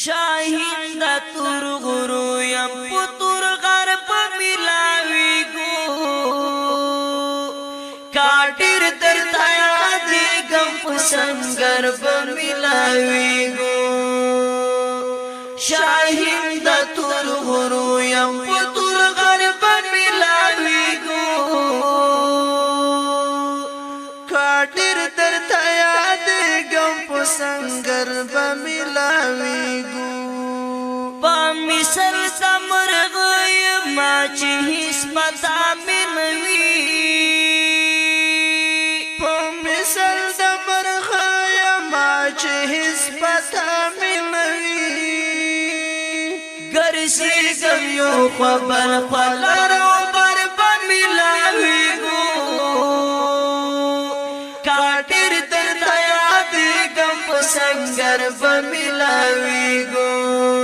شاهین دا تور غرو یم پتور غرب ملاوی گو کاٹر در تایا دیگم پسنگر بملاوی گو شاهین دا تور غرو یم پتور غرب ملاوی گو کاٹر در تایا دیگم پسنگر بملاوی گو مثل سمرغ ما چې هیڅ پتا منوي په مثل سمرغ ما چې هیڅ پتا منوي ګرځي ګم یو خبر خلرو بر بملاوي ګو کاټر در دیا دې ګم پسنګر بملاوي ګو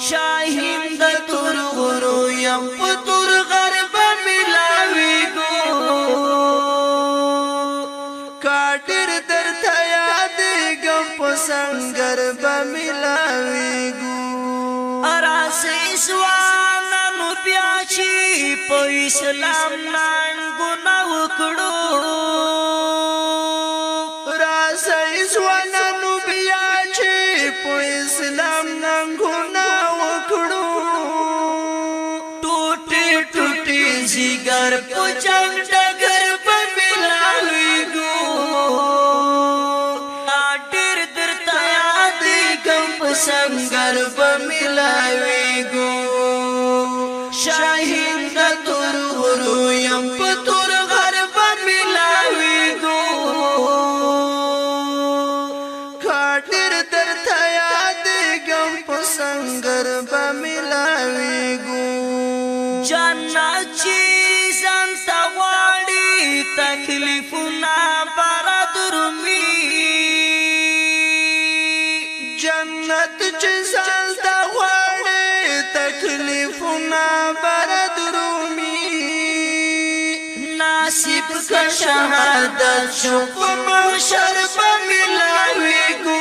شاهین دا تور غرو یم پتور غرب ملاوی گو کاٹر در تھیا دیگم پسنگر بملاوی گو اراس اسوانانو بیاچی پو اسلام نان گناو کڑو راس اسوانانو بیاچی پو اسلام نان گناو जिगर पुचंग डगर बमिलावी गो काटिर दरताया दिगम पसंगर बमिलावी गो शाहीन दा तुर गुरु यम पतुर घर बमिलावी गो काटिर दरताया दिगम पसंगर बमिलावी गो जन्नत चीज़न तवाड़ी तकलीफुना बरदरुमी जन्नत चीज़न तवाड़ी तकलीफुना बरदरुमी नासिब का शहादत शुभ महशर बमिलावी गो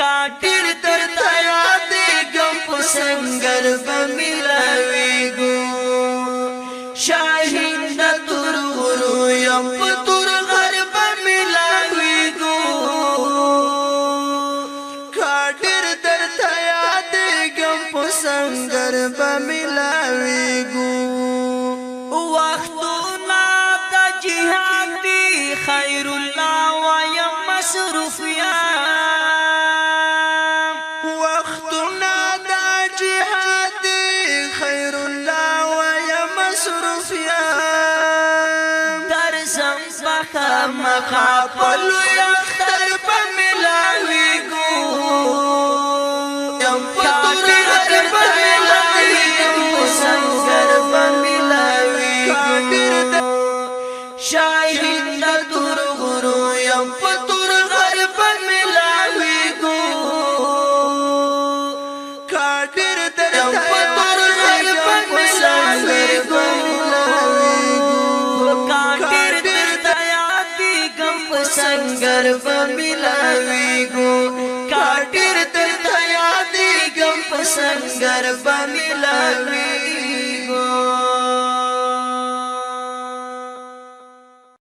काटिर दर दया देगम पसंगर बमिलावी गो शाहीन दा तुर गुरु यम पतुर घर बमिलावी गो काटिर दर दया देगम पसंगर बमिलावी गो वक्तुना दा जिहादी खैरुल्लाह व यम मसरूफिया مخافلو یختر بملاوی گو یم پتور غر بملاوی گو سنگر بملاوی گو شاہین دا تور غرو یم پتور غر بملاوی گو کاٹر در پتور غر بملاوی گو संगर बमिलावी गो काटिर तर दया दिगम संगर बमिलावी